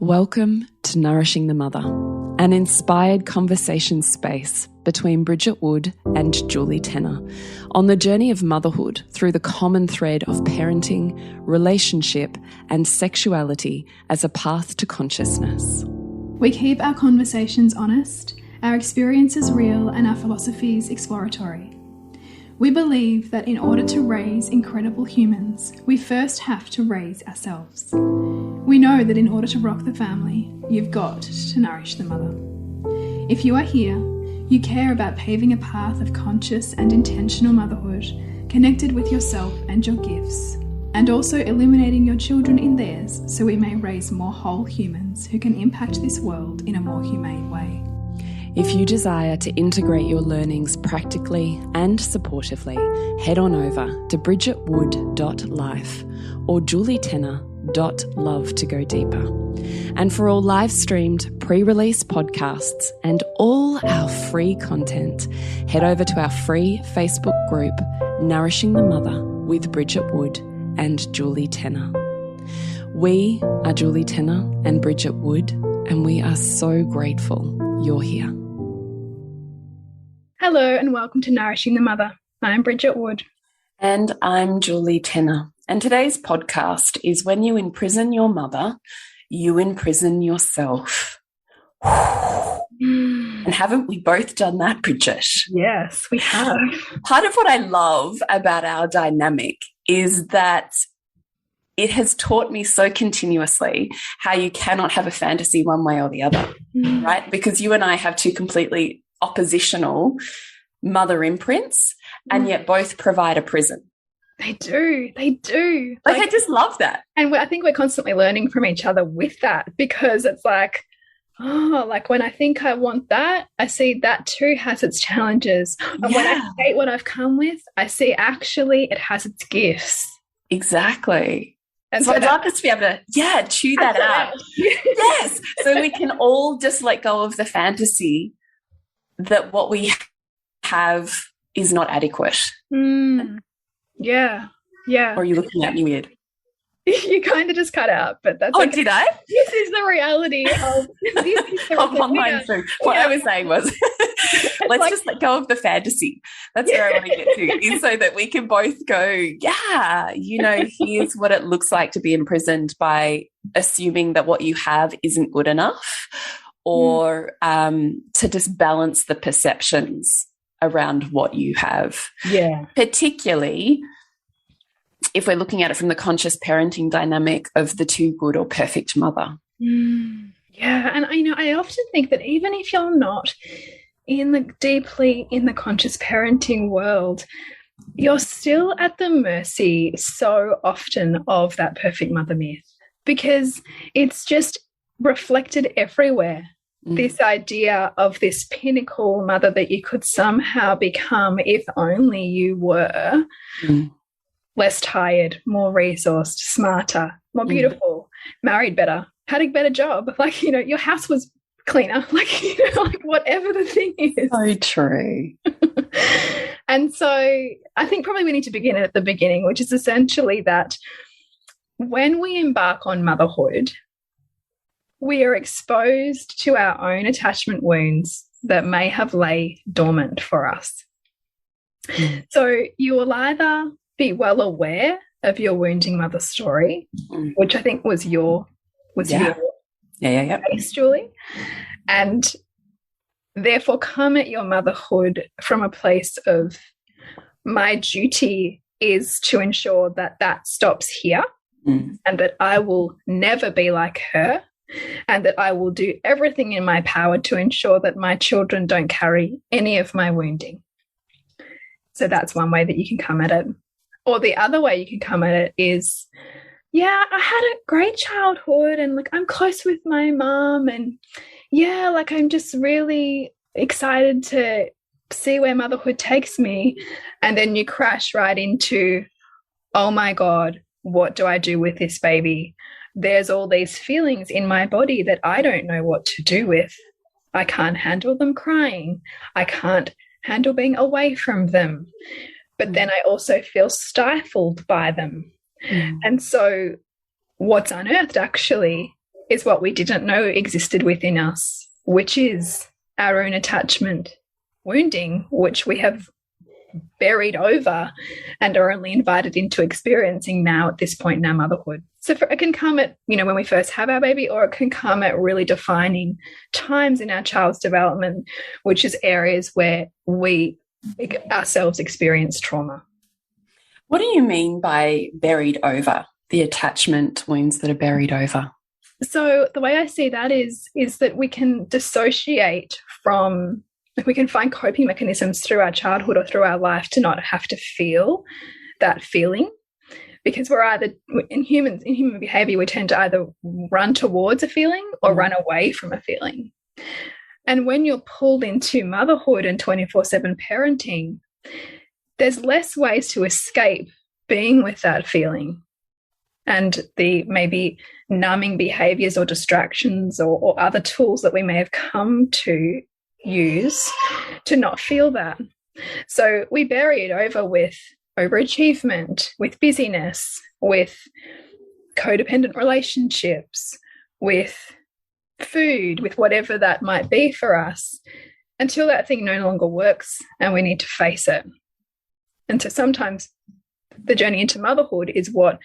Welcome to Nourishing the Mother, an inspired conversation space between Bridget Wood and Julie Tenner on the journey of motherhood through the common thread of parenting, relationship, and sexuality as a path to consciousness. We keep our conversations honest, our experiences real, and our philosophies exploratory. We believe that in order to raise incredible humans, we first have to raise ourselves. We know that in order to rock the family, you've got to nourish the mother. If you are here, you care about paving a path of conscious and intentional motherhood, connected with yourself and your gifts, and also illuminating your children in theirs so we may raise more whole humans who can impact this world in a more humane way. If you desire to integrate your learnings practically and supportively, head on over to bridgetwood.life or julietenner.love to go deeper. And for all live-streamed pre-release podcasts and all our free content, head over to our free Facebook group, Nourishing the Mother with Bridget Wood and Julie Tenner. We are Julie Tenner and Bridget Wood, and we are so grateful you're here. Hello and welcome to Nourishing the Mother. I'm Bridget Wood. And I'm Julie Tenner. And today's podcast is When You Imprison Your Mother, You Imprison Yourself. And haven't we both done that, Bridget? Yes, we have. Part of what I love about our dynamic is that it has taught me so continuously how you cannot have a fantasy one way or the other, right? Because you and I have two completely oppositional mother imprints and yet both provide a prison. They do. They do. Like I just love that. And I think we're constantly learning from each other with that, because it's like, oh, like when I think I want that, I see that too has its challenges. And when I hate what I've come with, I see actually it has its gifts. Exactly. And so I'd love us to be able to, chew that out. Yes. So we can all just let go of the fantasy that what we have is not adequate. Yeah. Yeah. Or are you looking at me weird? You kind of just cut out, but that's did I? This is the reality of mine too. What I was saying was let's just let go of the fantasy. That's where I want to get to, is so that we can both go, here's what it looks like to be imprisoned by assuming that what you have isn't good enough, or to just balance the perceptions around what you have. Yeah. Particularly if we're looking at it from the conscious parenting dynamic of the too good or perfect mother. Yeah. And I often think that even if you're not deeply in the conscious parenting world, you're still at the mercy so often of that perfect mother myth, because it's just reflected everywhere. This idea of this pinnacle mother that you could somehow become if only you were less tired, more resourced, smarter, more beautiful, married better, had a better job, your house was cleaner, whatever the thing is. So true. And so I think probably we need to begin at the beginning, which is essentially that when we embark on motherhood, we are exposed to our own attachment wounds that may have lay dormant for us. So you will either be well aware of your wounding mother story, which I think was your case, Julie, and therefore come at your motherhood from a place of, my duty is to ensure that that stops here, and that I will never be like her, and that I will do everything in my power to ensure that my children don't carry any of my wounding. So that's one way that you can come at it. Or the other way you can come at it is, I had a great childhood and I'm close with my mom, and I'm just really excited to see where motherhood takes me. And then you crash right into, oh my God, what do I do with this baby? There's all these feelings in my body that I don't know what to do with. I can't handle them crying. I can't handle being away from them. But then I also feel stifled by them. And so what's unearthed actually is what we didn't know existed within us, which is our own attachment wounding, which we have buried over and are only invited into experiencing now at this point in our motherhood. So it can come at, when we first have our baby, or it can come at really defining times in our child's development, which is areas where we ourselves experience trauma. What do you mean by buried over, the attachment wounds that are buried over? So the way I see that is that we can dissociate from, we can find coping mechanisms through our childhood or through our life to not have to feel that feeling. Because we're either, in human behavior, we tend to either run towards a feeling or run away from a feeling. And when you're pulled into motherhood and 24/7 parenting, there's less ways to escape being with that feeling and the maybe numbing behaviors or distractions or other tools that we may have come to use to not feel that. So we bury it over with overachievement, with busyness, with codependent relationships, with food, with whatever that might be for us, until that thing no longer works and we need to face it. And so sometimes the journey into motherhood is what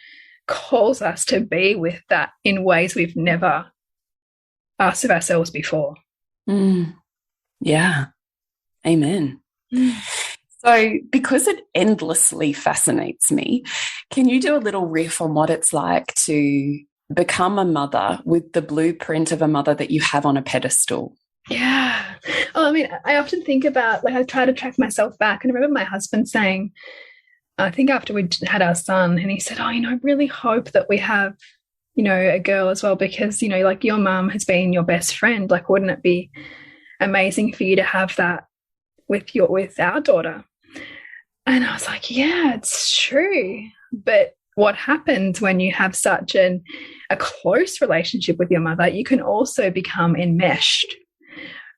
calls us to be with that in ways we've never asked of ourselves before. Yeah. Amen. So because it endlessly fascinates me, can you do a little riff on what it's like to become a mother with the blueprint of a mother that you have on a pedestal? Yeah. Oh, I mean, I often think about, I try to track myself back. And I remember my husband saying, I think after we had our son, and he said, I really hope that we have, a girl as well, because, your mum has been your best friend. Wouldn't it be amazing for you to have that with our daughter? And I was like, yeah, it's true. But what happens when you have such a close relationship with your mother, you can also become enmeshed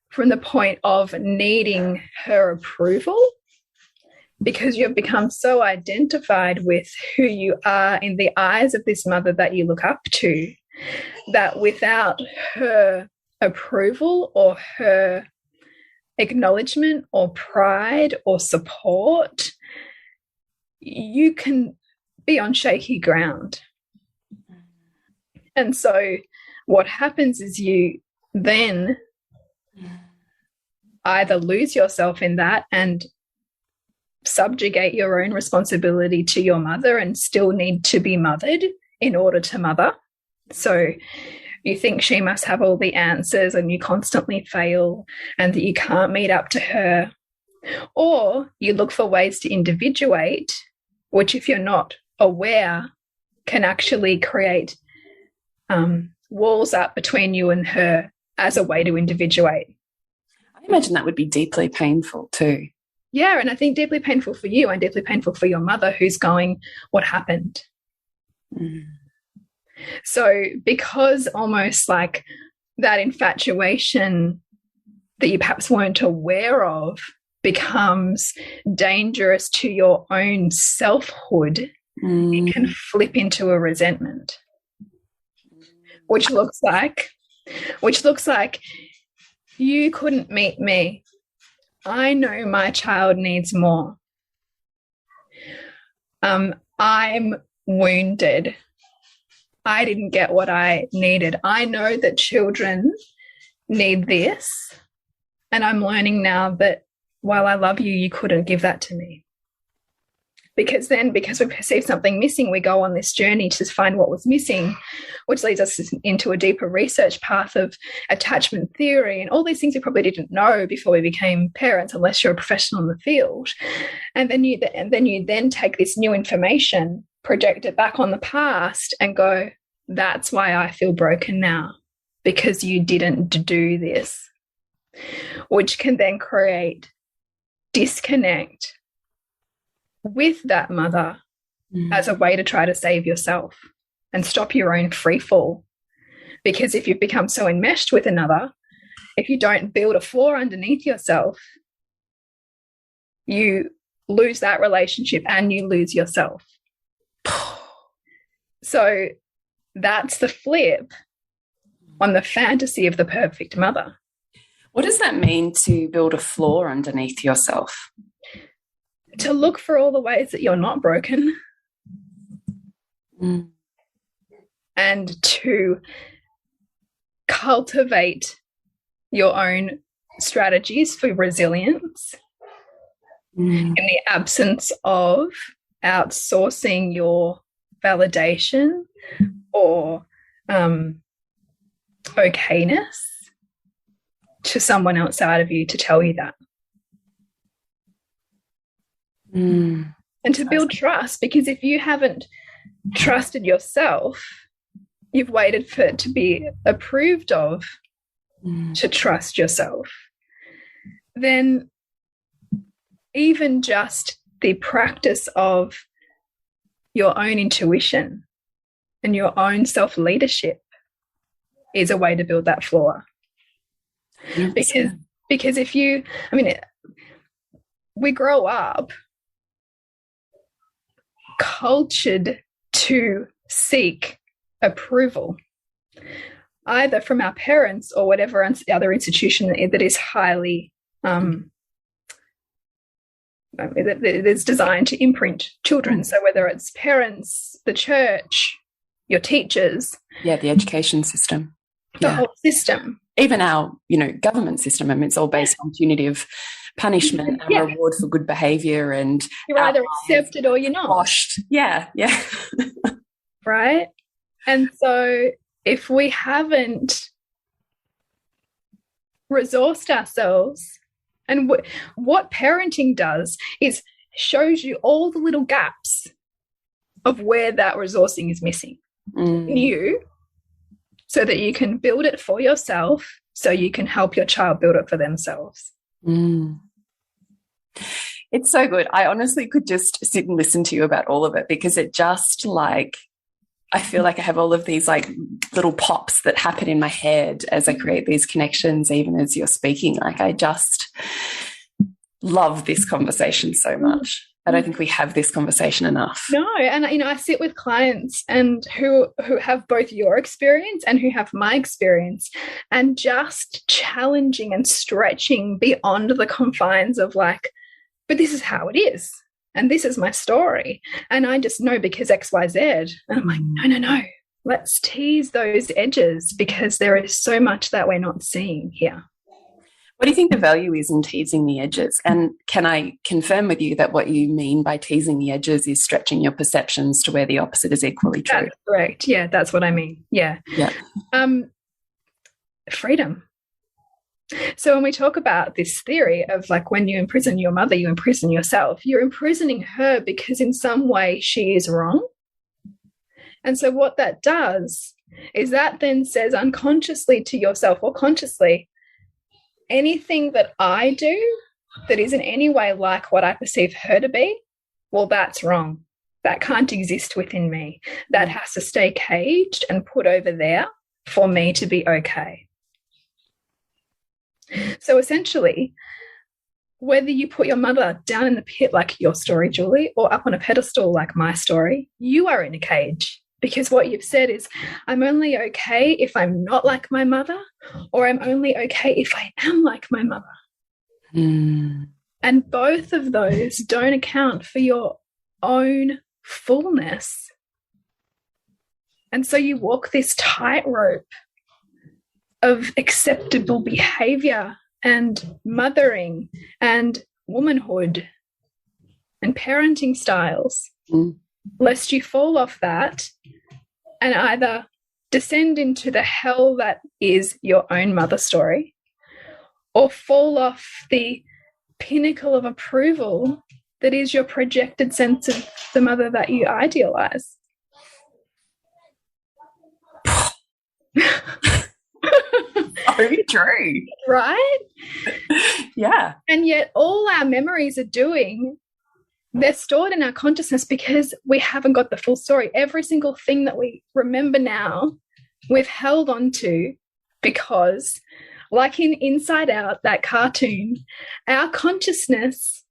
from the point of needing her approval, because you've become so identified with who you are in the eyes of this mother that you look up to, that without her approval or her acknowledgement or pride or support, you can be on shaky ground. And so what happens is you then either lose yourself in that and subjugate your own responsibility to your mother and still need to be mothered in order to mother. So you think she must have all the answers and you constantly fail and that you can't meet up to her. Or you look for ways to individuate, which, if you're not aware, can actually create walls up between you and her as a way to individuate. I imagine that would be deeply painful too. Yeah, and I think deeply painful for you and deeply painful for your mother, who's going, what happened? So because almost like that infatuation that you perhaps weren't aware of becomes dangerous to your own selfhood, it can flip into a resentment, which looks like you couldn't meet me. I know my child needs more. I'm wounded. I didn't get what I needed. I know that children need this, and I'm learning now that while I love you, you couldn't give that to me. Because we perceive something missing, we go on this journey to find what was missing, which leads us into a deeper research path of attachment theory and all these things we probably didn't know before we became parents, unless you're a professional in the field. And then you take this new information, project it back on the past and go, that's why I feel broken now, because you didn't do this, which can then create disconnect with that mother as a way to try to save yourself and stop your own free fall. Because if you've become so enmeshed with another, if you don't build a floor underneath yourself, you lose that relationship and you lose yourself. So that's the flip on the fantasy of the perfect mother. What does that mean to build a floor underneath yourself? To look for all the ways that you're not broken. And to cultivate your own strategies for resilience in the absence of outsourcing your validation or okayness to someone outside of you to tell you that. And to build trust, because if you haven't trusted yourself, you've waited for it to be approved of to trust yourself, then even just the practice of your own intuition and your own self-leadership is a way to build that floor. Because if you, I mean, we grow up cultured to seek approval, either from our parents or whatever other institution that is highly that is designed to imprint children. So whether it's parents, the church, your teachers, the education system, the whole system, even our government system. I mean, it's all based on punitive punishment and reward for good behavior, and you're either accepted or you're not. Washed. Yeah. Right. And so if we haven't resourced ourselves, and what parenting does is shows you all the little gaps of where that resourcing is missing in you, so that you can build it for yourself, so you can help your child build it for themselves. It's so good. I honestly could just sit and listen to you about all of it, because it just I feel like I have all of these little pops that happen in my head as I create these connections, even as you're speaking. I just love this conversation so much. I don't think we have this conversation enough. No, and I sit with clients and who have both your experience and who have my experience, and just challenging and stretching beyond the confines of but this is how it is. And this is my story. And I just know because X, Y, Z. And I'm like, no. Let's tease those edges, because there is so much that we're not seeing here. What do you think the value is in teasing the edges? And can I confirm with you that what you mean by teasing the edges is stretching your perceptions to where the opposite is equally true? That's correct. Yeah, that's what I mean. Yeah. Freedom. So when we talk about this theory of when you imprison your mother, you imprison yourself. You're imprisoning her because in some way she is wrong. And so what that does is that then says unconsciously to yourself, or consciously, anything that I do that is in any way like what I perceive her to be, well, that's wrong. That can't exist within me. That has to stay caged and put over there for me to be okay. So essentially, whether you put your mother down in the pit like your story, Julie, or up on a pedestal like my story, you are in a cage. Because what you've said is, I'm only okay if I'm not like my mother, or I'm only okay if I am like my mother. And both of those don't account for your own fullness. And so you walk this tightrope of acceptable behavior and mothering and womanhood and parenting styles, lest you fall off that and either descend into the hell that is your own mother story, or fall off the pinnacle of approval that is your projected sense of the mother that you idealize. Very true. Right? Yeah. And yet all our memories are doing, they're stored in our consciousness because we haven't got the full story. Every single thing that we remember now, we've held on to because, like in Inside Out, that cartoon, our consciousness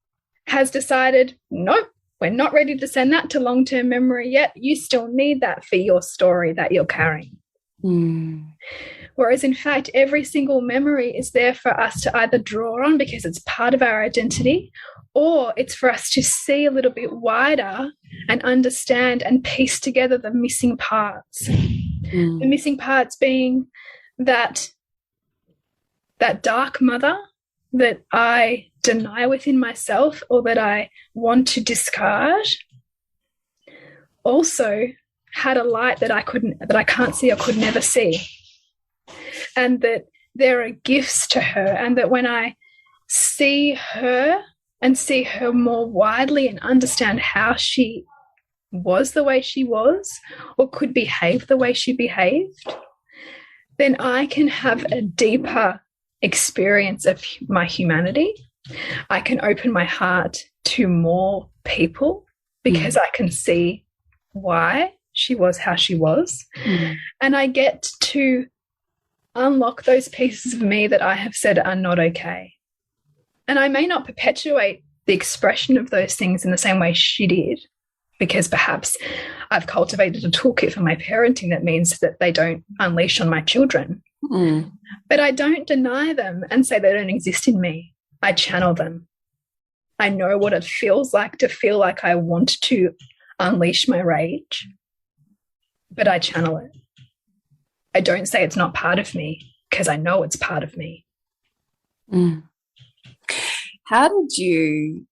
has decided, nope, we're not ready to send that to long-term memory yet. You still need that for your story that you're carrying. Whereas in fact, every single memory is there for us to either draw on because it's part of our identity, or it's for us to see a little bit wider and understand and piece together the missing parts. The missing parts being that dark mother that I deny within myself or that I want to discard also had a light that I can't see or could never see. And that there are gifts to her, and that when I see her and see her more widely and understand how she was the way she was or could behave the way she behaved, then I can have a deeper experience of my humanity. I can open my heart to more people because I can see why she was how she was. And I get to unlock those pieces of me that I have said are not okay. And I may not perpetuate the expression of those things in the same way she did, because perhaps I've cultivated a toolkit for my parenting that means that they don't unleash on my children. But I don't deny them and say they don't exist in me. I channel them. I know what it feels like to feel like I want to unleash my rage, but I channel it. I don't say it's not part of me because I know it's part of me. How did you,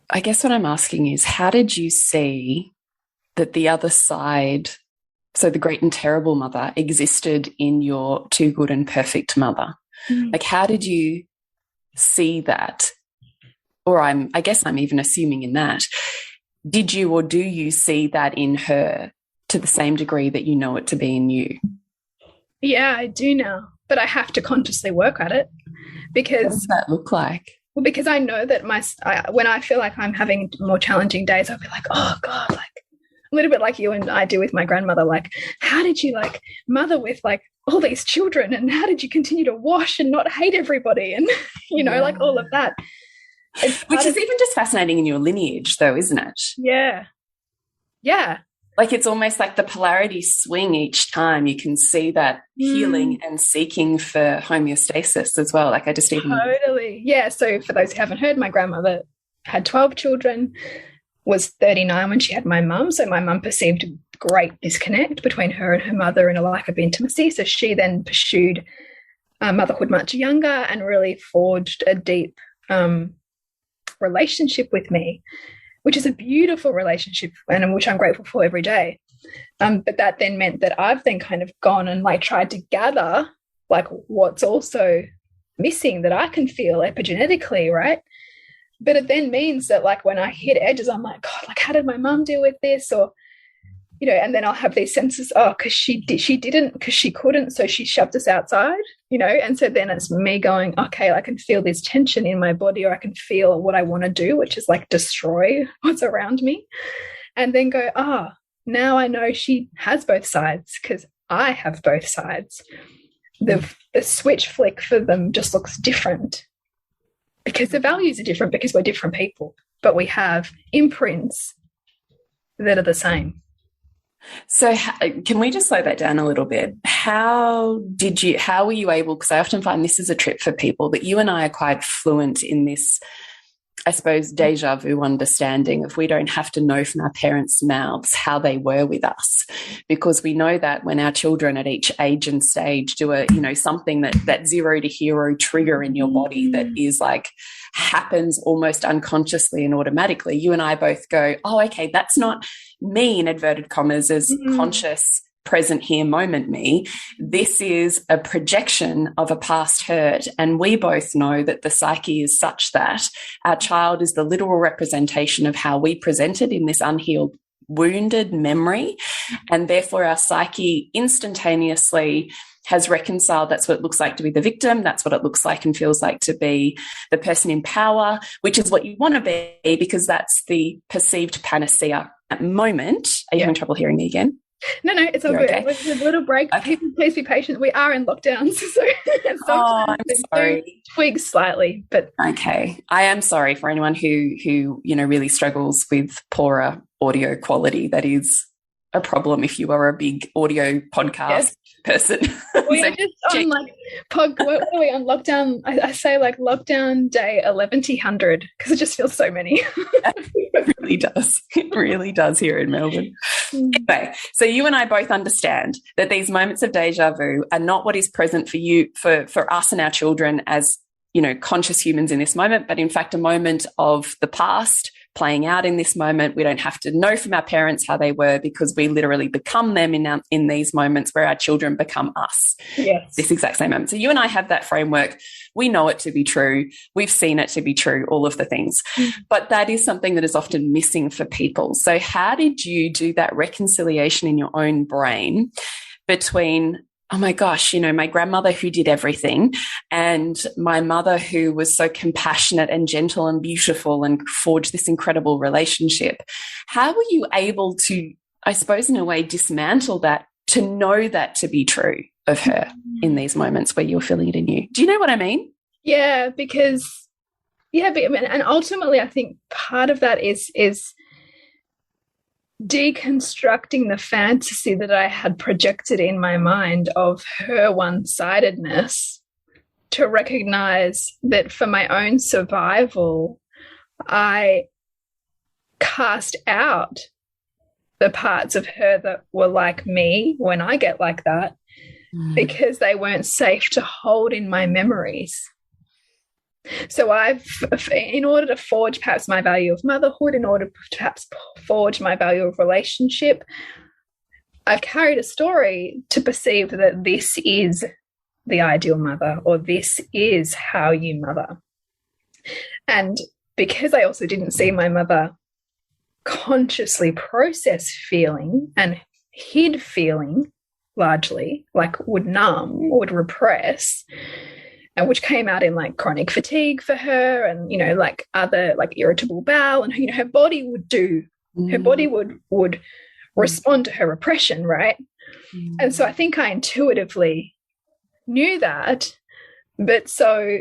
I guess what I'm asking is, how did you see that the other side, so the great and terrible mother, existed in your too good and perfect mother? Like, how did you see that? Or I guess I'm even assuming in that. Did you or do you see that in her to the same degree that you know it to be in you? Yeah, I do now, but I have to consciously work at it because— What does that look like? Well, because I know that when I feel like I'm having more challenging days, I'll be like, oh God, like a little bit like you and I do with my grandmother. Like, how did you like mother with like all these children, and how did you continue to wash and not hate everybody, and you know, like all of that. Which is even just fascinating in your lineage, though, isn't it? Yeah. Yeah. Like, it's almost like the polarity swing each time. You can see that healing and seeking for homeostasis as well. Like, I just even— Totally. Yeah. So for those who haven't heard, my grandmother had 12 children, was 39 when she had my mum. So my mum perceived a great disconnect between her and her mother and a lack of intimacy. So she then pursued motherhood much younger and really forged a deep relationship with me, which is a beautiful relationship and which I'm grateful for every day. But that then meant that I've then kind of gone and like tried to gather like what's also missing that I can feel epigenetically, right? But it then means that like when I hit edges, I'm like, God, like how did my mum deal with this? Or, you know, and then I'll have these senses, oh, because she didn't, because she couldn't, so she shoved us outside, you know. And so then it's me going, okay, I can feel this tension in my body, or I can feel what I want to do, which is like destroy what's around me, and then go, now I know she has both sides because I have both sides. The switch flick for them just looks different because the values are different, because we're different people, but we have imprints that are the same. So can we just slow that down a little bit? How were you able, because I often find this is a trip for people, that you and I are quite fluent in this, I suppose, deja vu understanding of we don't have to know from our parents' mouths how they were with us, because we know that when our children at each age and stage do a, you know, something that 0 to hero trigger in your body that is like happens almost unconsciously and automatically, you and I both go, oh, okay, that's not me in inverted commas as conscious present here moment me. This is a projection of a past hurt, and we both know that the psyche is such that our child is the literal representation of how we presented in this unhealed wounded memory, and therefore our psyche instantaneously has reconciled that's what it looks like to be the victim, that's what it looks like and feels like to be the person in power, which is what you want to be, because that's the perceived panacea at the moment. Are you having trouble hearing me again? No, it's all good. Okay. It's a little break. Okay. People, please be patient. We are in lockdowns, so I'm sorry. Twigs slightly, but okay. I am sorry for anyone who you know really struggles with poorer audio quality. That is a problem if you are a big audio podcast person. We are just on like what are we on lockdown? I say like lockdown day 1100 because it just feels so many. It really does. It really does here in Melbourne. Anyway, so you and I both understand that these moments of deja vu are not what is present for you, for us and our children as, you know, conscious humans in this moment, but in fact a moment of the past playing out in this moment. We don't have to know from our parents how they were because we literally become them in these moments where our children become us. Yes. This exact same moment. So you and I have that framework. We know it to be true. We've seen it to be true, all of the things. But that is something that is often missing for people. So how did you do that reconciliation in your own brain between, oh my gosh, you know, my grandmother who did everything and my mother who was so compassionate and gentle and beautiful and forged this incredible relationship? How were you able to, I suppose, in a way, dismantle that, to know that to be true of her in these moments where you're feeling it in you? Do you know what I mean? Yeah, because, and ultimately I think part of that is deconstructing the fantasy that I had projected in my mind of her one-sidedness, to recognize that for my own survival, I cast out the parts of her that were like me when I get like that, because they weren't safe to hold in my memories. So in order to forge perhaps my value of motherhood, in order to perhaps forge my value of relationship, I've carried a story to perceive that this is the ideal mother, or this is how you mother. And because I also didn't see my mother consciously process feeling and hid feeling largely, like would numb, would repress, and which came out in like chronic fatigue for her, and, you know, like other like irritable bowel, and, you know, her body would respond to her repression, right? And so I think I intuitively knew that. But so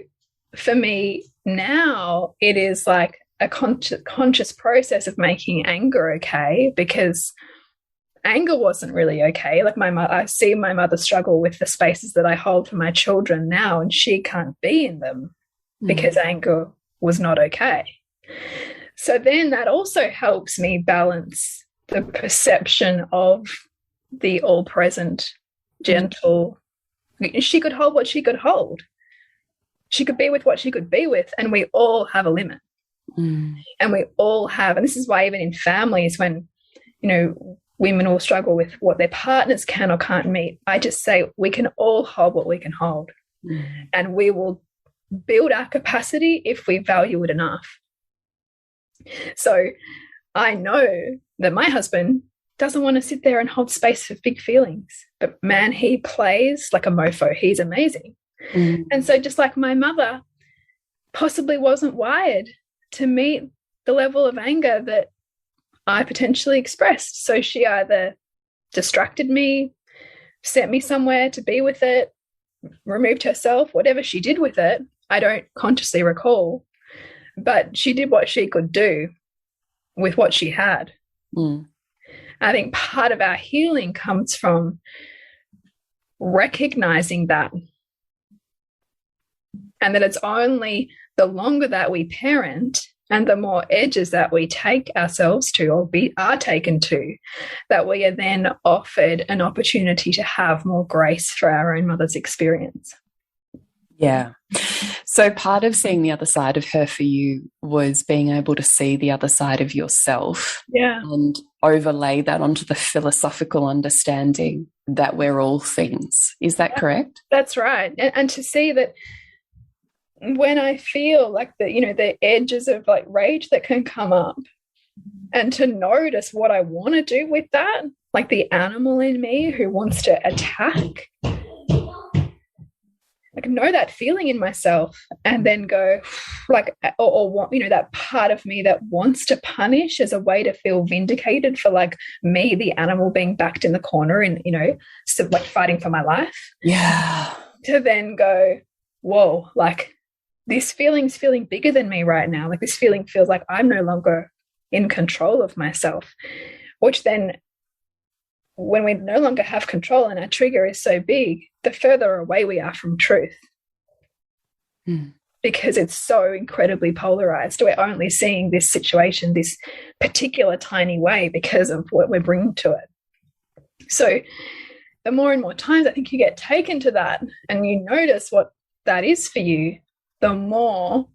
for me now, it is like a conscious process of making anger okay, because anger wasn't really okay. Like I see my mother struggle with the spaces that I hold for my children now, and she can't be in them because anger was not okay. So then that also helps me balance the perception of the all-present, gentle. She could hold what she could hold. She could be with what she could be with, and we all have a limit. And we all have, and this is why even in families, when, you know, women will struggle with what their partners can or can't meet, I just say we can all hold what we can hold. And we will build our capacity if we value it enough. So I know that my husband doesn't want to sit there and hold space for big feelings, but man, he plays like a mofo. He's amazing. And so just like my mother possibly wasn't wired to meet the level of anger that I potentially expressed. So she either distracted me, sent me somewhere to be with it, removed herself, whatever she did with it, I don't consciously recall. But she did what she could do with what she had. I think part of our healing comes from recognizing that. And that it's only the longer that we parent and the more edges that we take ourselves to, or are taken to, that we are then offered an opportunity to have more grace for our own mother's experience. Yeah. So part of seeing the other side of her for you was being able to see the other side of yourself, and overlay that onto the philosophical understanding that we're all things. Is that correct? That's right. And to see that when I feel like the edges of like rage that can come up, and to notice what I want to do with that, like the animal in me who wants to attack, like know that feeling in myself, and then go like, or want, that part of me that wants to punish as a way to feel vindicated for like me, the animal, being backed in the corner and, so like fighting for my life. Yeah. To then go, whoa, like this feeling's feeling bigger than me right now. Like this feeling feels like I'm no longer in control of myself, which then when we no longer have control and our trigger is so big, the further away we are from truth. Because it's so incredibly polarized. We're only seeing this situation this particular tiny way because of what we're bringing to it. So the more and more times I think you get taken to that and you notice what that is for you, the more,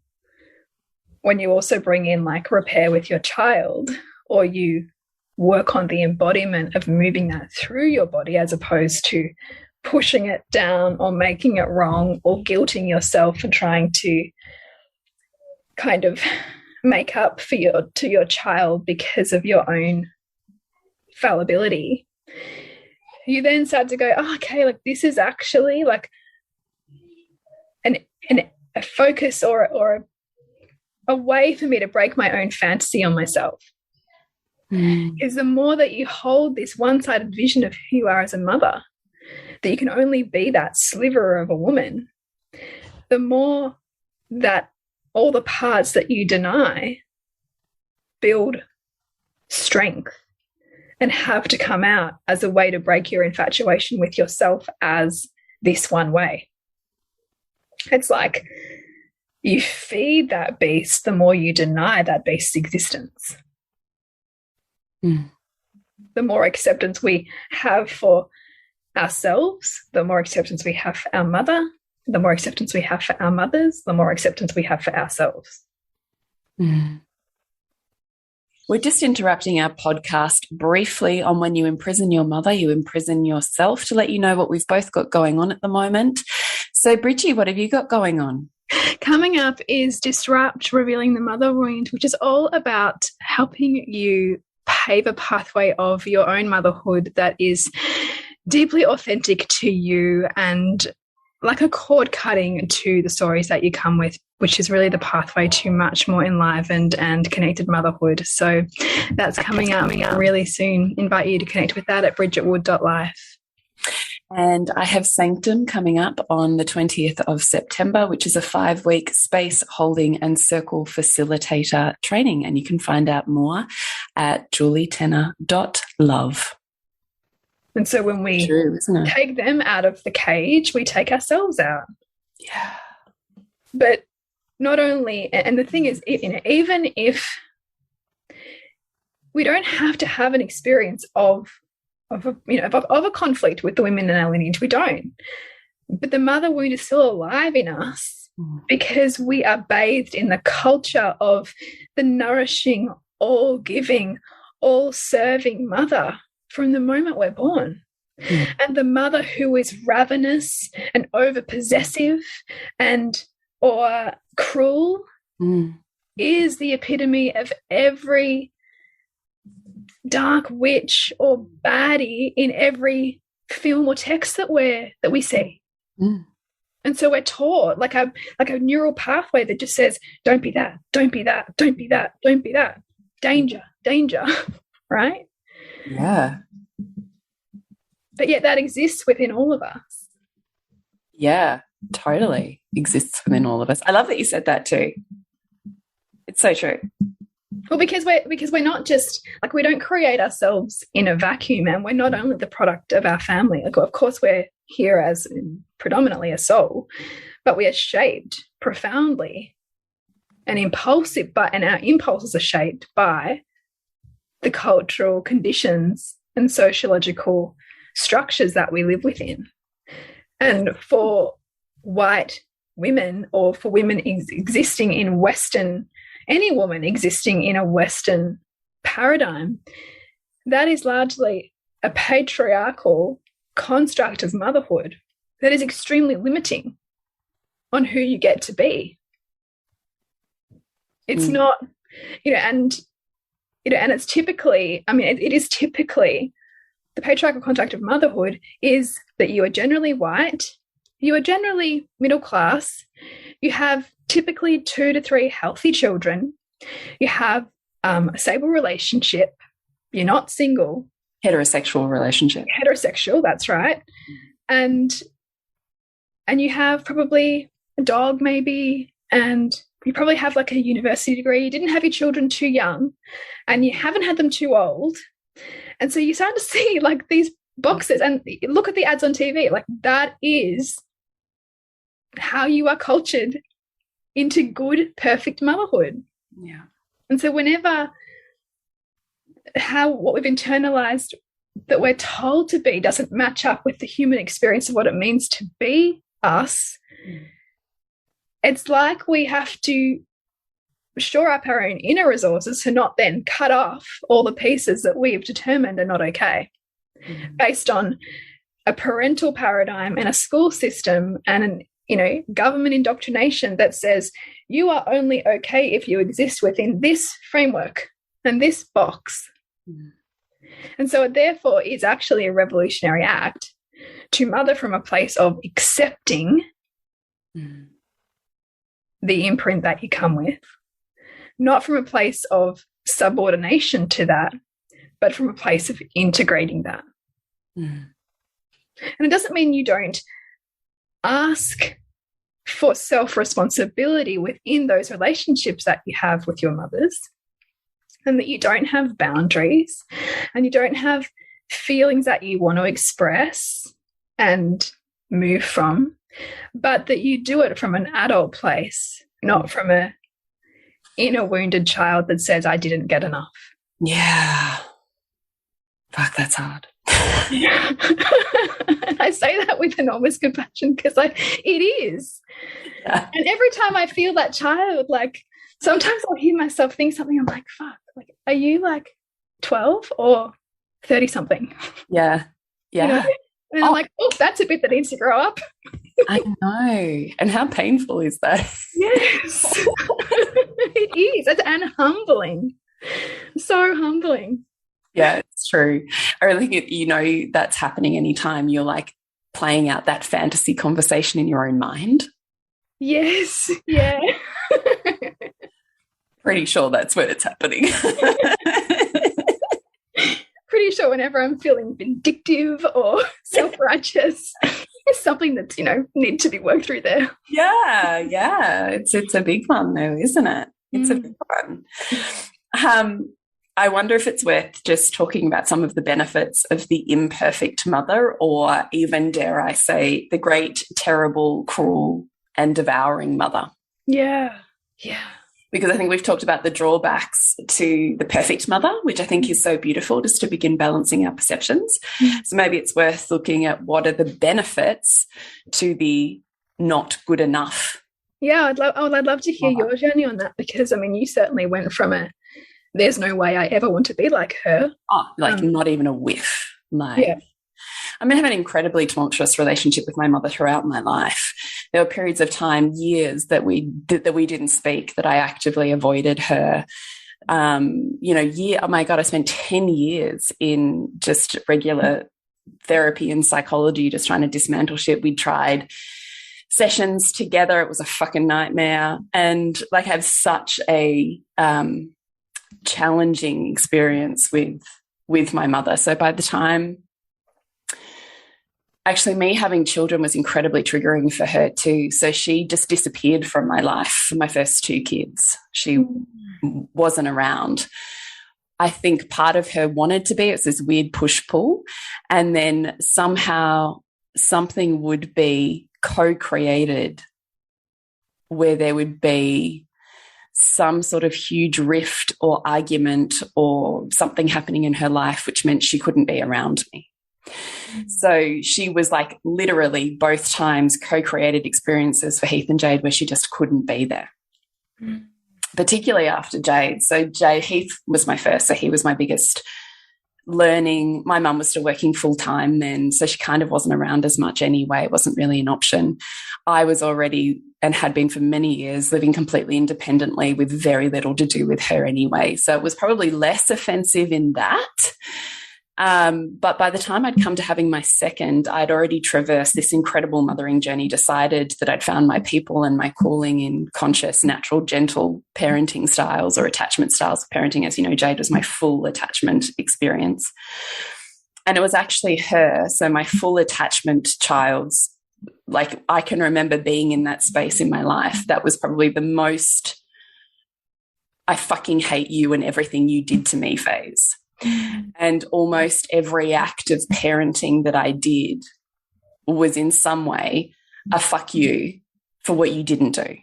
when you also bring in like repair with your child, or you work on the embodiment of moving that through your body as opposed to pushing it down or making it wrong or guilting yourself and trying to kind of make up for your child because of your own fallibility, you then start to go, oh, okay, like this is actually like a focus or a way for me to break my own fantasy on myself. Is the more that you hold this one-sided vision of who you are as a mother, that you can only be that sliver of a woman, the more that all the parts that you deny build strength and have to come out as a way to break your infatuation with yourself as this one way. It's like you feed that beast the more you deny that beast's existence. The more acceptance we have for ourselves, the more acceptance we have for our mother, the more acceptance we have for our mothers, the more acceptance we have for ourselves. We're just interrupting our podcast briefly on when you imprison your mother, you imprison yourself, to let you know what we've both got going on at the moment. So, Bridgie, what have you got going on? Coming up is Disrupt, Revealing the Mother Wound, which is all about helping you pave a pathway of your own motherhood that is deeply authentic to you and like a cord cutting to the stories that you come with, which is really the pathway to much more enlivened and connected motherhood. So that's coming out really soon. Invite you to connect with that at bridgetwood.life. And I have Sanctum coming up on the 20th of September, which is a 5-week space holding and circle facilitator training. And you can find out more at julietenner.love. And so when we take them out of the cage, we take ourselves out. Yeah. But not only, and the thing is, even if we don't have to have an experience of a conflict with the women in our lineage, we don't. But the mother wound is still alive in us because we are bathed in the culture of the nourishing, all-giving, all-serving mother from the moment we're born. And the mother who is ravenous and over-possessive or cruel is the epitome of every dark witch or baddie in every film or text that we see. And so we're taught like a neural pathway that just says, don't be that, don't be that, don't be that, don't be that. Danger, danger, right? Yeah. But yet that exists within all of us. Yeah, totally exists within all of us. I love that you said that too. It's so true. Well, because we're not just like, we don't create ourselves in a vacuum, and we're not only the product of our family. Like, of course, we're here as predominantly a soul, but we are shaped profoundly and impulsive, and our impulses are shaped by the cultural conditions and sociological structures that we live within. And for white women, or for women existing in Western, any woman existing in a Western paradigm, that is largely a patriarchal construct of motherhood that is extremely limiting on who you get to be. It's not, and it's typically, it is typically, the patriarchal construct of motherhood is that you are generally white, you are generally middle class, you have typically 2 to 3 healthy children, you have a stable relationship, you're not single. Heterosexual relationship. Heterosexual, that's right. And you have probably a dog maybe, and you probably have like a university degree. You didn't have your children too young, and you haven't had them too old, And so you start to see like these boxes, and look at the ads on TV. Like that is how you are cultured into good, perfect motherhood. Yeah. And so whenever what we've internalized that we're told to be doesn't match up with the human experience of what it means to be us, it's like we have to shore up our own inner resources to not then cut off all the pieces that we've determined are not okay, based on a parental paradigm and a school system and an government indoctrination that says you are only okay if you exist within this framework and this box. And so it therefore is actually a revolutionary act to mother from a place of accepting the imprint that you come with, not from a place of subordination to that, but from a place of integrating that. And it doesn't mean you don't ask for self-responsibility within those relationships that you have with your mothers, and that you don't have boundaries and you don't have feelings that you want to express and move from, but that you do it from an adult place, not from a inner wounded child that says, I didn't get enough. Yeah. Fuck, that's hard. I say that with enormous compassion because it is. Yeah. And every time I feel that child, like sometimes I'll hear myself think something, I'm like, fuck, like, are you like 12 or 30 something? Yeah. Yeah. And I'm like, oh, that's a bit that needs to grow up. I know. And how painful is that? Yes. It is. And humbling. So humbling. Yeah, it's true. I really think that's happening anytime you're like playing out that fantasy conversation in your own mind. Yes. Yeah. Pretty sure that's where it's happening. Pretty sure whenever I'm feeling vindictive or self-righteous, it's something that's, need to be worked through there. Yeah, yeah. It's a big one though, isn't it? It's a big one. I wonder if it's worth just talking about some of the benefits of the imperfect mother, or even, dare I say, the great, terrible, cruel, and devouring mother. Yeah, yeah. Because I think we've talked about the drawbacks to the perfect mother, which I think is so beautiful just to begin balancing our perceptions. So maybe it's worth looking at what are the benefits to the not good enough. Yeah, I'd love to hear your journey on that, because, I mean, you certainly went from there's no way I ever want to be like her. Oh, like not even a whiff. Yeah. I mean, I have an incredibly tumultuous relationship with my mother throughout my life. There were periods of time, years that we didn't speak, that I actively avoided her. Oh my God, I spent 10 years in just regular therapy and psychology, just trying to dismantle shit. We tried sessions together. It was a fucking nightmare. And like, I have such a challenging experience with my mother. So by the time, actually, me having children was incredibly triggering for her too. So she just disappeared from my life for my first 2 kids. She wasn't around. I think part of her wanted to be. It was this weird push-pull. And then somehow something would be co-created where there would be some sort of huge rift or argument or something happening in her life, which meant she couldn't be around me. So she was like literally both times co-created experiences for Heath and Jade where she just couldn't be there, particularly after Jade. So Heath was my first, so he was my biggest learning. My mum was still working full-time then, so she kind of wasn't around as much anyway. It wasn't really an option. I was already, and had been for many years, living completely independently with very little to do with her anyway. So it was probably less offensive in that. But by the time I'd come to having my second, I'd already traversed this incredible mothering journey, decided that I'd found my people and my calling in conscious, natural, gentle parenting styles or attachment styles of parenting. As you know, Jade was my full attachment experience. And it was actually her, so my full attachment child's, like, I can remember being in that space in my life. That was probably the most I fucking hate you and everything you did to me phase. And almost every act of parenting that I did was in some way a fuck you for what you didn't do.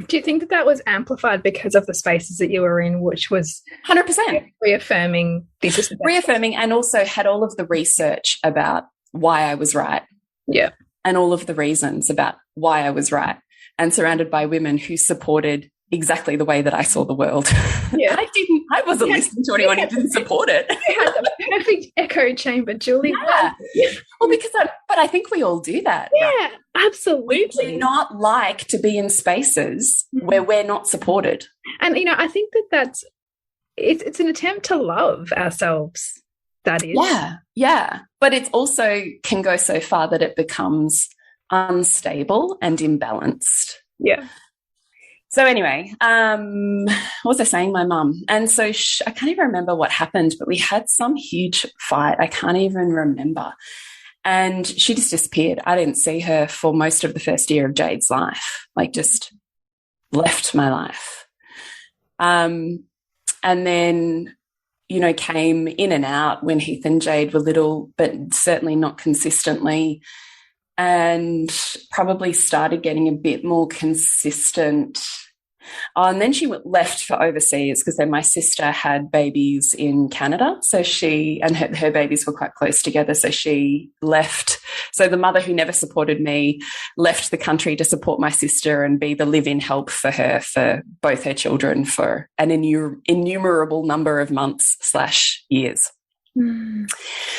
Do you think that that was amplified because of the spaces that you were in, which was 100% reaffirming this is the best reaffirming, and also had all of the research about why I was right. Yeah. And all of the reasons about why I was right, and surrounded by women who supported exactly the way that I saw the world. Yeah. I wasn't listening to anyone who didn't support it. You had the perfect echo chamber, Julie. Yeah. Well, but I think we all do that. Yeah, right? absolutely. We do not like to be in spaces where we're not supported. And, you know, I think that it's an attempt to love ourselves, that is. Yeah, yeah. But it also can go so far that it becomes unstable and imbalanced. Yeah. So anyway, what was I saying? My mum. And so I can't even remember what happened, but we had some huge fight. I can't even remember. And she just disappeared. I didn't see her for most of the first year of Jade's life, like just left my life. And then, you know, came in and out when Heath and Jade were little, but certainly not consistently. And probably started getting a bit more consistent. Oh, and then she left for overseas because then my sister had babies in Canada. So she and her babies were quite close together. So she left. So the mother who never supported me left the country to support my sister and be the live-in help for her, for both her children, for an innumerable number of months/years.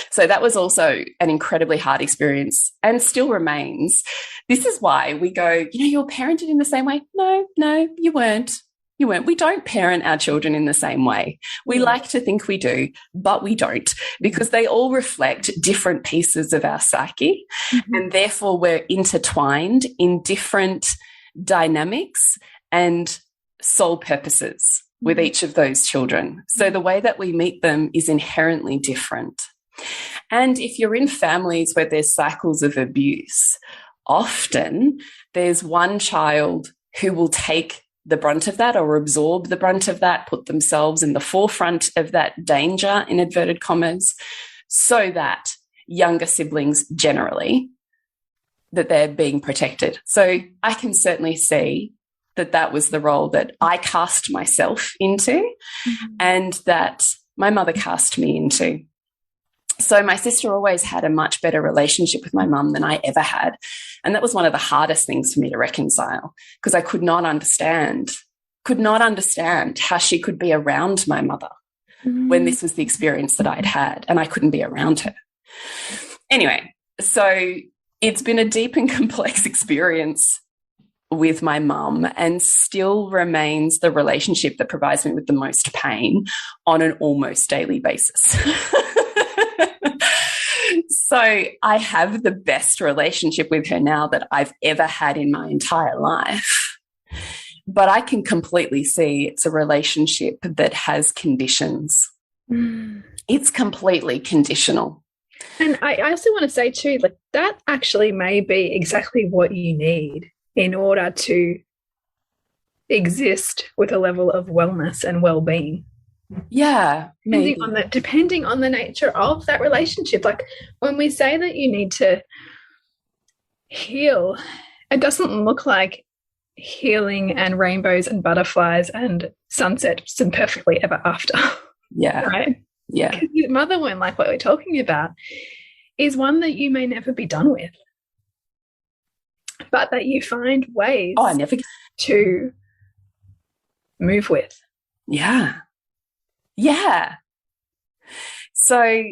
So that was also an incredibly hard experience and still remains. This is why we go, you know, you're parented in the same way. No, you weren't. You weren't. We don't parent our children in the same way. We like to think we do, but we don't, because they all reflect different pieces of our psyche. And therefore we're intertwined in different dynamics and soul purposes with each of those children. So the way that we meet them is inherently different. And if you're in families where there's cycles of abuse, often there's one child who will take the brunt of that or absorb the brunt of that, put themselves in the forefront of that danger, in inverted commas, so that younger siblings generally, that they're being protected. So I can certainly see that that was the role that I cast myself into and that my mother cast me into. So my sister always had a much better relationship with my mum than I ever had. And that was one of the hardest things for me to reconcile, because I could not understand how she could be around my mother when this was the experience that I'd had and I couldn't be around her. Anyway, so it's been a deep and complex experience with my mum, and still remains the relationship that provides me with the most pain on an almost daily basis. So I have the best relationship with her now that I've ever had in my entire life. But I can completely see it's a relationship that has conditions. It's completely conditional. And I also want to say too, like, that actually may be exactly what you need in order to exist with a level of wellness and well-being. Yeah, maybe. Depending on the nature of that relationship. Like, when we say that you need to heal, it doesn't look like healing and rainbows and butterflies and sunsets and perfectly ever after. Yeah. Right? Yeah. Because the mother wound, like what we're talking about, is one that you may never be done with, but that you find ways to move with. Yeah. Yeah. So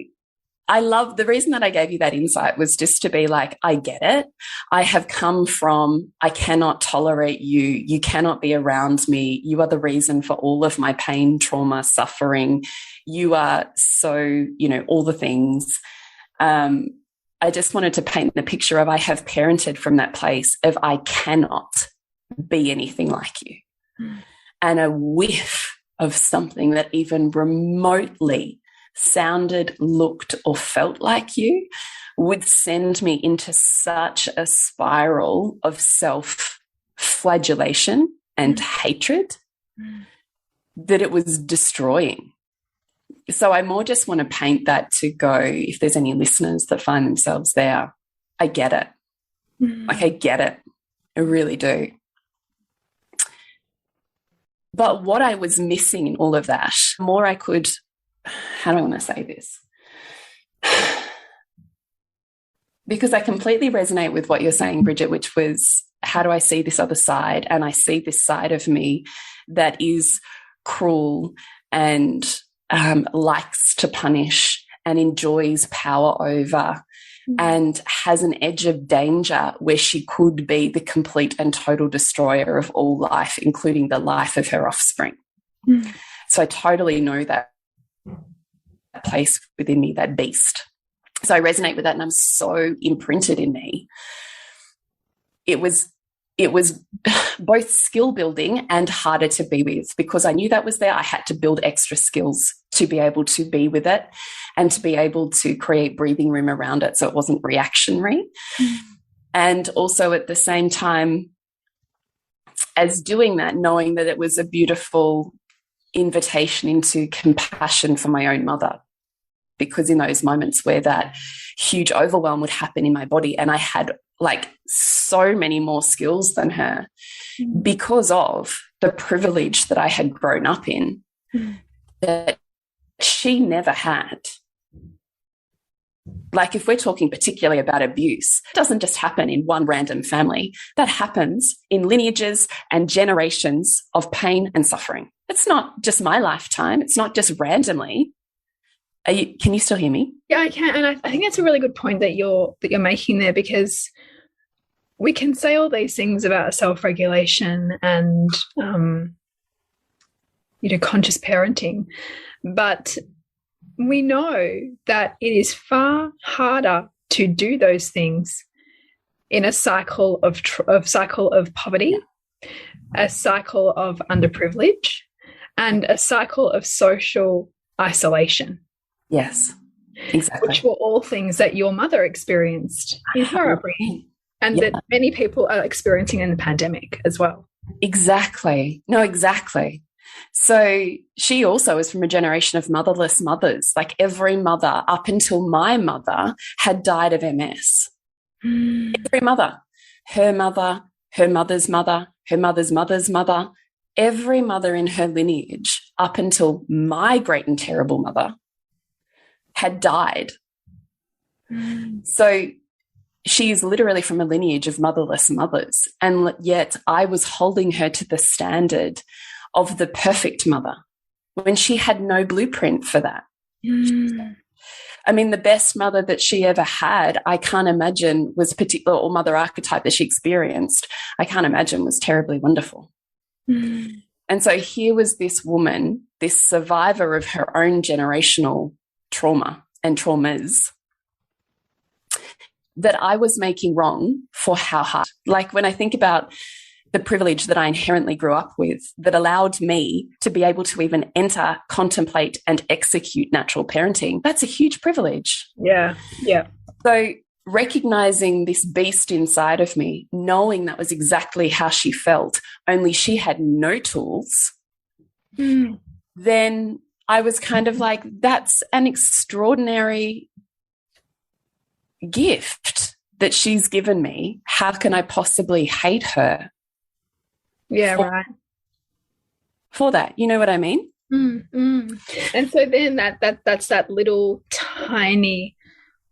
I love the reason that I gave you that insight was just to be like, I get it. I have come from, I cannot tolerate you. You cannot be around me. You are the reason for all of my pain, trauma, suffering. You are so, you know, all the things. I just wanted to paint the picture of I have parented from that place of I cannot be anything like you. And a whiff of something that even remotely sounded, looked, or felt like you would send me into such a spiral of self-flagellation and hatred that it was destroying. So I more just want to paint that to go, if there's any listeners that find themselves there, I get it. Like, I get it. I really do. But what I was missing in all of that, more I could, how do I want to say this? Because I completely resonate with what you're saying, Bridget, which was, how do I see this other side? And I see this side of me that is cruel and likes to punish and enjoys power over and has an edge of danger where she could be the complete and total destroyer of all life, including the life of her offspring. So I totally know that place within me, that beast. So I resonate with that, and I'm so imprinted in me. It was both skill building and harder to be with, because I knew that was there. I had to build extra skills to be able to be with it and to be able to create breathing room around it so it wasn't reactionary. And also at the same time as doing that, knowing that it was a beautiful invitation into compassion for my own mother, because in those moments where that huge overwhelm would happen in my body, and I had like so many more skills than her because of the privilege that I had grown up in that she never had. Like, if we're talking particularly about abuse, it doesn't just happen in one random family. That happens in lineages and generations of pain and suffering. It's not just my lifetime. It's not just randomly. Can you still hear me? Yeah, I can. And I think that's a really good point that you're making there, because we can say all these things about self-regulation and conscious parenting, but we know that it is far harder to do those things in a cycle of poverty, a cycle of underprivilege, and a cycle of social isolation. Yes, exactly. Which were all things that your mother experienced in her upbringing, and that many people are experiencing in the pandemic as well. Exactly. No, exactly. So she also is from a generation of motherless mothers. Like, every mother up until my mother had died of MS. Every mother, her mother's mother, her mother's mother's mother, every mother in her lineage up until my great and terrible mother had died. So she is literally from a lineage of motherless mothers, and yet I was holding her to the standard of the perfect mother when she had no blueprint for that. I mean, the best mother that she ever had, I can't imagine was particular, or mother archetype that she experienced, I can't imagine was terribly wonderful. And so here was this woman, this survivor of her own generational trauma and traumas, that I was making wrong for how hard. Like, when I think about the privilege that I inherently grew up with that allowed me to be able to even enter, contemplate, and execute natural parenting, that's a huge privilege. Yeah, yeah. So recognizing this beast inside of me, knowing that was exactly how she felt, only she had no tools, then I was kind of like, that's an extraordinary gift that she's given me. How can I possibly hate her? Yeah, right. For that, you know what I mean? And so then that's that little tiny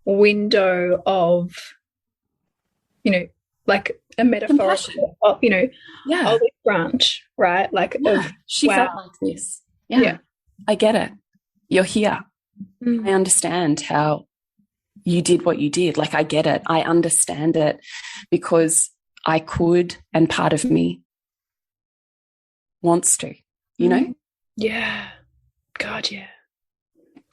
window of, like a metaphorical, olive branch, right? Like, she felt like this. Yeah, I get it. You're here. I understand how you did what you did. Like, I get it. I understand it because I could, and part of me wants to, Yeah. God, yeah.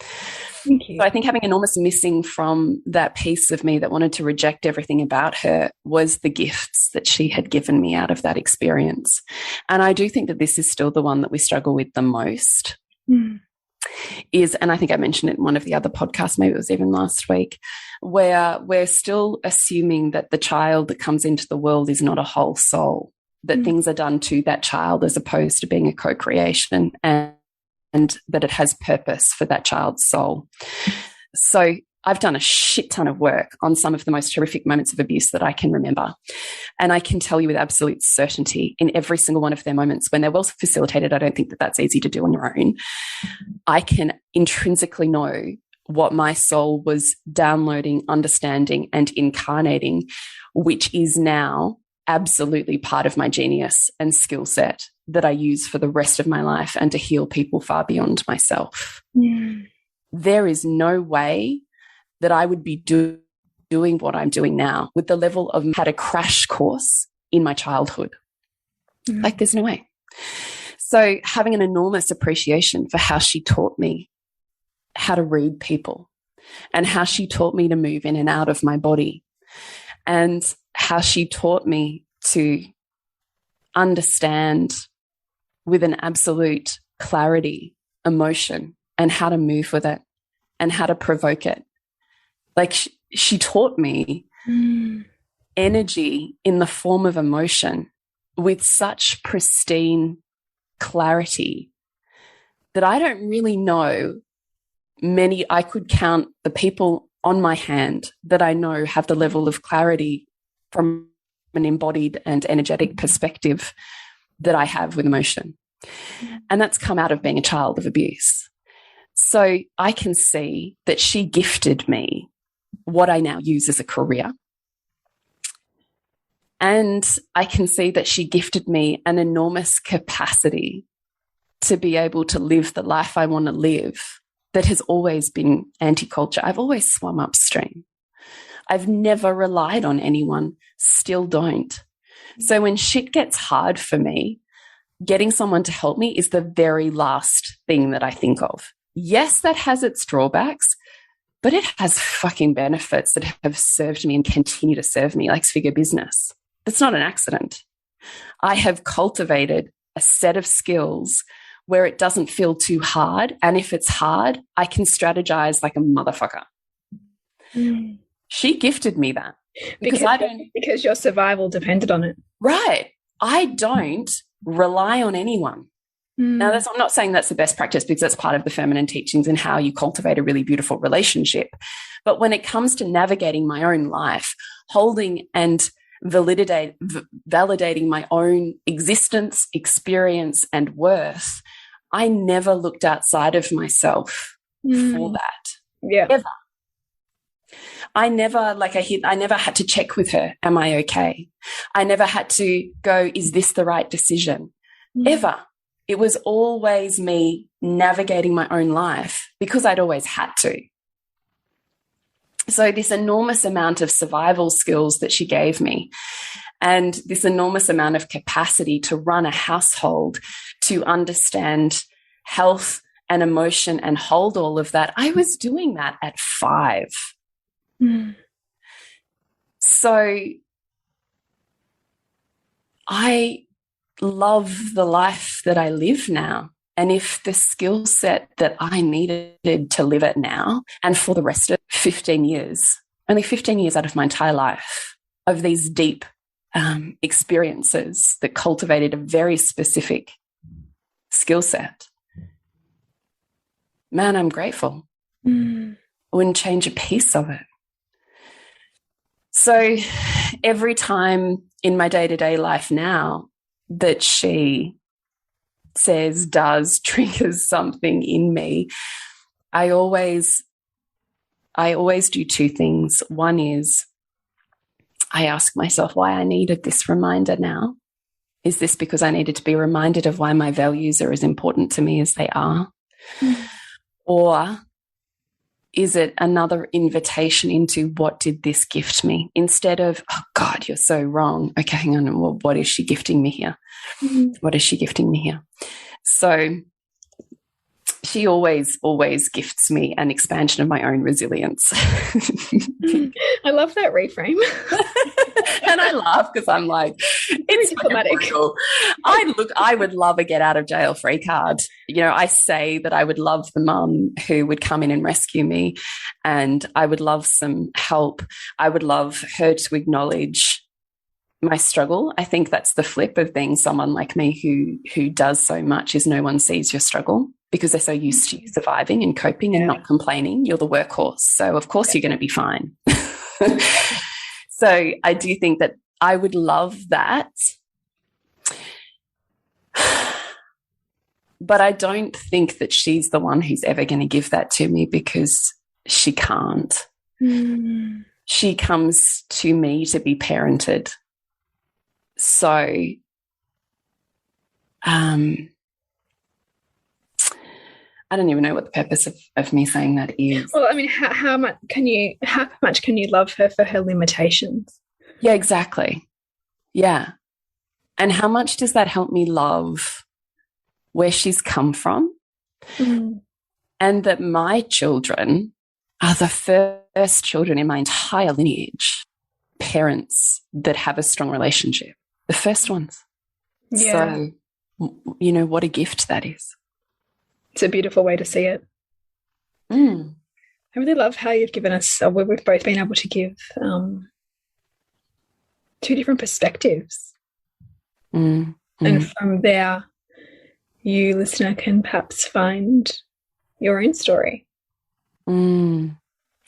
Thank you. So I think having enormous missing from that piece of me that wanted to reject everything about her was the gifts that she had given me out of that experience. And I do think that this is still the one that we struggle with the most. Is, and I think I mentioned it in one of the other podcasts, maybe it was even last week, where we're still assuming that the child that comes into the world is not a whole soul, that things are done to that child as opposed to being a co-creation. And that it has purpose for that child's soul. So I've done a shit ton of work on some of the most horrific moments of abuse that I can remember. And I can tell you with absolute certainty in every single one of their moments, when they're well facilitated, I don't think that that's easy to do on your own. I can intrinsically know what my soul was downloading, understanding, and incarnating, which is now absolutely part of my genius and skill set that I use for the rest of my life and to heal people far beyond myself. Yeah. There is no way that I would be doing what I'm doing now with the level of had a crash course in my childhood. Like, there's no way. So having an enormous appreciation for how she taught me how to read people and how she taught me to move in and out of my body and how she taught me to understand with an absolute clarity emotion and how to move with it and how to provoke it. Like, she taught me energy in the form of emotion with such pristine clarity that I don't really know many. I could count the people on my hand that I know have the level of clarity from an embodied and energetic perspective that I have with emotion. And that's come out of being a child of abuse. So I can see that she gifted me what I now use as a career. And I can see that she gifted me an enormous capacity to be able to live the life I want to live that has always been anti-culture. I've always swum upstream. I've never relied on anyone, still don't. So when shit gets hard for me, getting someone to help me is the very last thing that I think of. Yes, that has its drawbacks, but it has fucking benefits that have served me and continue to serve me, like figure business. That's not an accident. I have cultivated a set of skills where it doesn't feel too hard. And if it's hard, I can strategize like a motherfucker. She gifted me that. Because your survival depended on it. Right. I don't rely on anyone. Now, I'm not saying that's the best practice, because that's part of the feminine teachings and how you cultivate a really beautiful relationship. But when it comes to navigating my own life, holding and validating my own existence, experience, and worth, I never looked outside of myself for that. Yeah. Ever. I never had to check with her, am I okay? I never had to go, is this the right decision? Ever. It was always me navigating my own life because I'd always had to. So this enormous amount of survival skills that she gave me, and this enormous amount of capacity to run a household, to understand health and emotion and hold all of that, I was doing that at 5. So I love the life that I live now. And if the skill set that I needed to live it now, and for the rest of 15 years, only 15 years out of my entire life, of these deep experiences that cultivated a very specific skill set, man, I'm grateful. I wouldn't change a piece of it. So every time in my day-to-day life now that she says, does, triggers something in me, I always do 2 things. One is I ask myself why I needed this reminder now. Is this because I needed to be reminded of why my values are as important to me as they are? Or is it another invitation into what did this gift me? Instead of, oh God, you're so wrong. Okay, hang on. Well, what is she gifting me here? What is she gifting me here? So she always gifts me an expansion of my own resilience. I love that reframe. And I laugh because I'm like, it's diplomatic. I would love a get out of jail free card. You know, I say that I would love the mum who would come in and rescue me, and I would love some help. I would love her to acknowledge my struggle. I think that's the flip of being someone like me who does so much, is no one sees your struggle. because they're so used to you surviving and coping and not complaining. You're the workhorse. So, of course, you're going to be fine. So I do think that I would love that. But I don't think that she's the one who's ever going to give that to me, because she can't. She comes to me to be parented. So, I don't even know what the purpose of me saying that is. Well, I mean, how much can you love her for her limitations? Yeah, exactly. Yeah. And how much does that help me love where she's come from? And that my children are the first children in my entire lineage, parents that have a strong relationship. The first ones. Yeah. So, you know, what a gift that is. It's a beautiful way to see it. I really love how you've given us, we've both been able to give two different perspectives. And from there, you, listener, can perhaps find your own story. And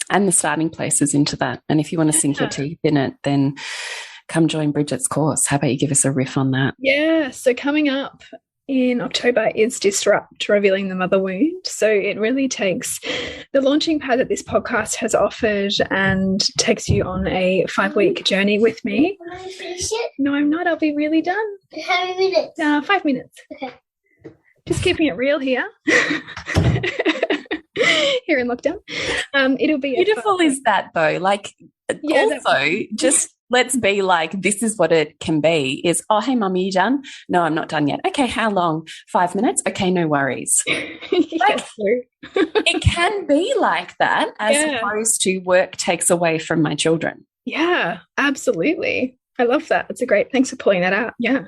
the starting places into that. And if you want to sink your teeth in it, then come join Bridget's course. How about you give us a riff on that? Yeah, so coming up in October is Disrupt, Revealing the Mother Wound. So it really takes the launching pad that this podcast has offered and takes you on a 5-week journey with me. Can I finish it? No, I'm not. I'll be really done. How many minutes? 5 minutes. Okay. Just keeping it real here. Here in lockdown. It'll be beautiful is that though? Like, also just let's be like, this is what it can be is, oh, hey, mum, are you done? No, I'm not done yet. Okay, how long? 5 minutes? Okay, no worries. Like, it can be like that, as opposed to work takes away from my children. Yeah, absolutely. I love that. It's a great, thanks for pulling that out. Yeah.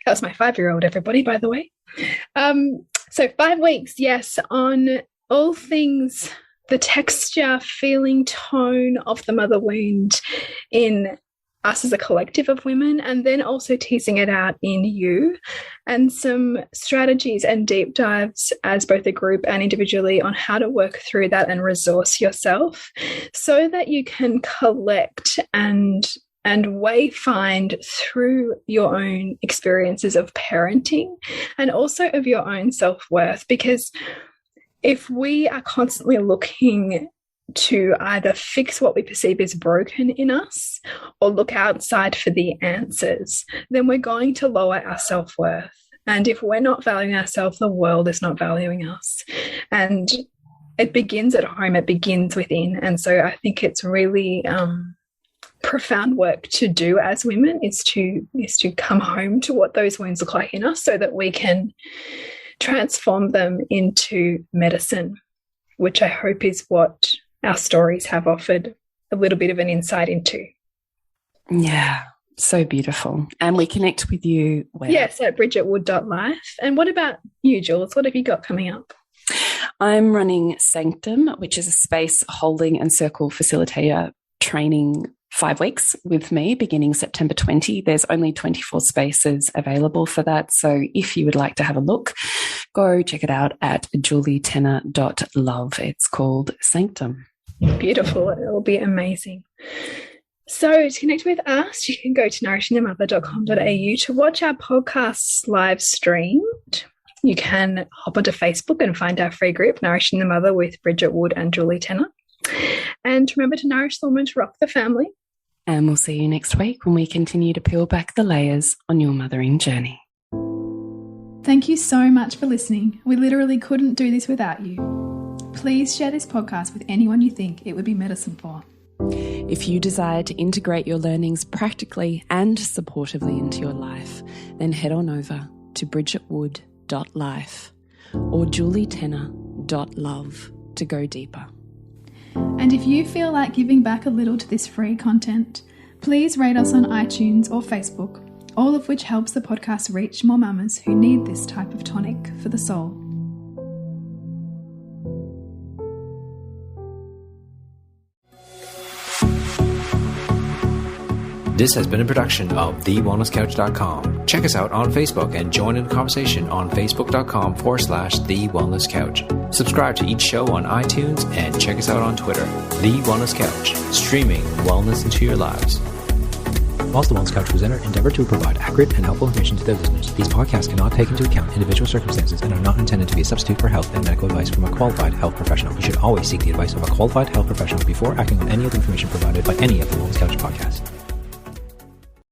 That was my 5-year-old, everybody, by the way. So 5 weeks, yes, on all things, the texture, feeling, tone of the mother wound in us as a collective of women, and then also teasing it out in you, and some strategies and deep dives as both a group and individually on how to work through that and resource yourself so that you can collect and wayfind through your own experiences of parenting and also of your own self-worth. Because if we are constantly looking to either fix what we perceive as broken in us or look outside for the answers, then we're going to lower our self-worth. And if we're not valuing ourselves, the world is not valuing us. And it begins at home, it begins within. And so I think it's really profound work to do as women is to come home to what those wounds look like in us so that we can transform them into medicine, which I hope is what our stories have offered a little bit of an insight into. Yeah, so beautiful. And we connect with you where? Yes, at bridgetwood.life. And what about you, Jules? What have you got coming up? I'm running Sanctum, which is a space holding and circle facilitator training 5 weeks with me beginning September 20. There's only 24 spaces available for that. So if you would like to have a look, go check it out at julietenner.love. It's called Sanctum. Beautiful. It will be amazing. So to connect with us, you can go to nourishingthemother.com.au to watch our podcasts live streamed. You can hop onto Facebook and find our free group, Nourishing the Mother with Bridget Wood and Julie Tenner. And remember to nourish the woman to rock the family. And we'll see you next week when we continue to peel back the layers on your mothering journey. Thank you so much for listening. We literally couldn't do this without you. Please share this podcast with anyone you think it would be medicine for. If you desire to integrate your learnings practically and supportively into your life, then head on over to bridgetwood.life or julietenner.love to go deeper. And if you feel like giving back a little to this free content, please rate us on iTunes or Facebook, all of which helps the podcast reach more mamas who need this type of tonic for the soul. This has been a production of TheWellnessCouch.com. Check us out on Facebook and join in the conversation on Facebook.com/TheWellnessCouch. Subscribe to each show on iTunes and check us out on Twitter. The Wellness Couch, streaming wellness into your lives. Whilst the Wellness Couch presenter endeavour to provide accurate and helpful information to their listeners, these podcasts cannot take into account individual circumstances and are not intended to be a substitute for health and medical advice from a qualified health professional. You should always seek the advice of a qualified health professional before acting on any of the information provided by any of the Wellness Couch podcasts.